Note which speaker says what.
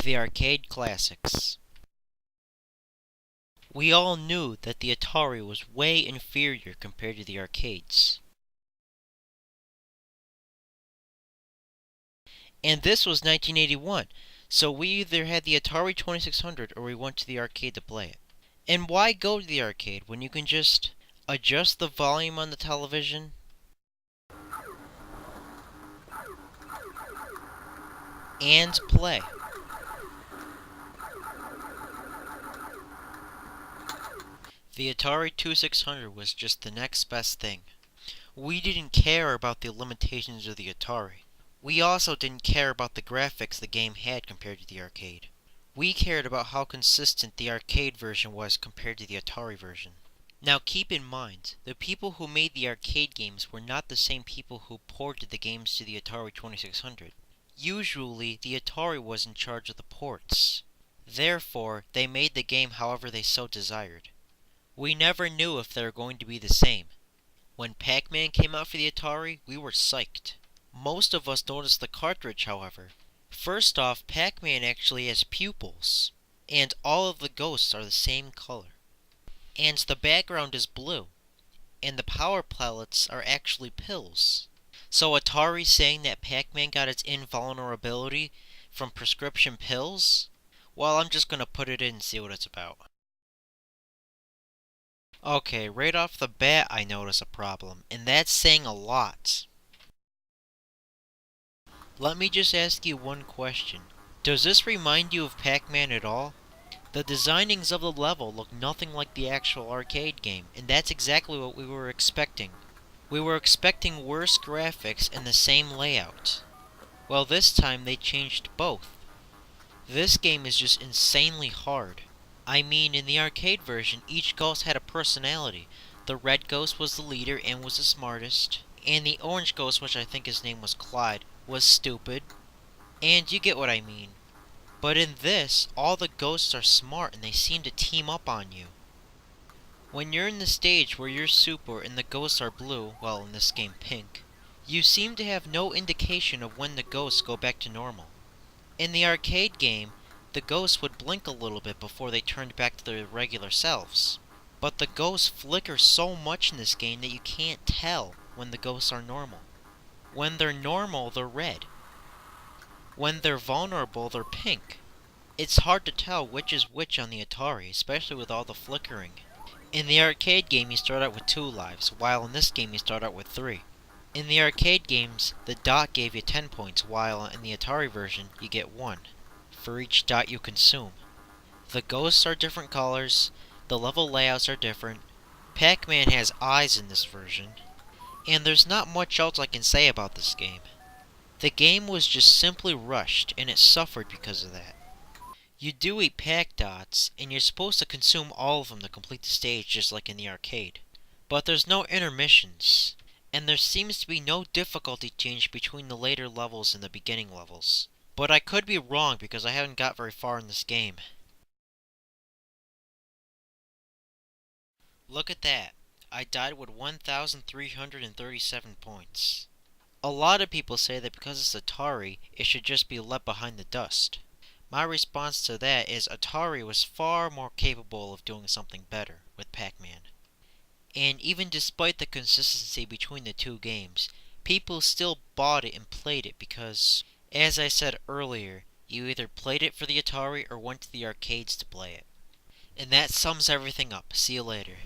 Speaker 1: The arcade classics. We all knew that the Atari was way inferior compared to the arcades. And this was 1981, so we either had the Atari 2600 or we went to the arcade to play it. And why go to the arcade when you can just adjust the volume on the television and play? The Atari 2600 was just the next best thing. We didn't care about the limitations of the Atari. We also didn't care about the graphics the game had compared to the arcade. We cared about how consistent the arcade version was compared to the Atari version. Now keep in mind, the people who made the arcade games were not the same people who ported the games to the Atari 2600. Usually, the Atari was in charge of the ports. Therefore, they made the game however they so desired. We never knew if they were going to be the same. When Pac-Man came out for the Atari, we were psyched. Most of us noticed the cartridge, however. First off, Pac-Man actually has pupils, and all of the ghosts are the same color. And the background is blue, and the power pellets are actually pills. So Atari saying that Pac-Man got its invulnerability from prescription pills? Well, I'm just gonna put it in and see what it's about. Okay, right off the bat I notice a problem, and that's saying a lot. Let me just ask you one question. Does this remind you of Pac-Man at all? The designings of the level look nothing like the actual arcade game, and that's exactly what we were expecting. We were expecting worse graphics and the same layout. Well, this time they changed both. This game is just insanely hard. I mean, in the arcade version, each ghost had a personality. The red ghost was the leader and was the smartest, and the orange ghost, which I think his name was Clyde, was stupid. And you get what I mean. But in this, all the ghosts are smart and they seem to team up on you. When you're in the stage where you're super and the ghosts are blue, well, in this game pink, you seem to have no indication of when the ghosts go back to normal. In the arcade game, the ghosts would blink a little bit before they turned back to their regular selves. But the ghosts flicker so much in this game that you can't tell when the ghosts are normal. When they're normal, they're red. When they're vulnerable, they're pink. It's hard to tell which is which on the Atari, especially with all the flickering. In the arcade game, you start out with 2 lives, while in this game you start out with 3. In the arcade games, the dot gave you 10 points, while in the Atari version, you get 1 for each dot you consume. The ghosts are different colors, the level layouts are different, Pac-Man has eyes in this version, and there's not much else I can say about this game. The game was just simply rushed, and it suffered because of that. You do eat Pac-Dots, and you're supposed to consume all of them to complete the stage just like in the arcade. But there's no intermissions, and there seems to be no difficulty change between the later levels and the beginning levels. But I could be wrong because I haven't got very far in this game. Look at that. I died with 1,337 points. A lot of people say that because it's Atari, it should just be left behind the dust. My response to that is Atari was far more capable of doing something better with Pac-Man. And even despite the consistency between the two games, people still bought it and played it because, as I said earlier, you either played it for the Atari or went to the arcades to play it. And that sums everything up. See you later.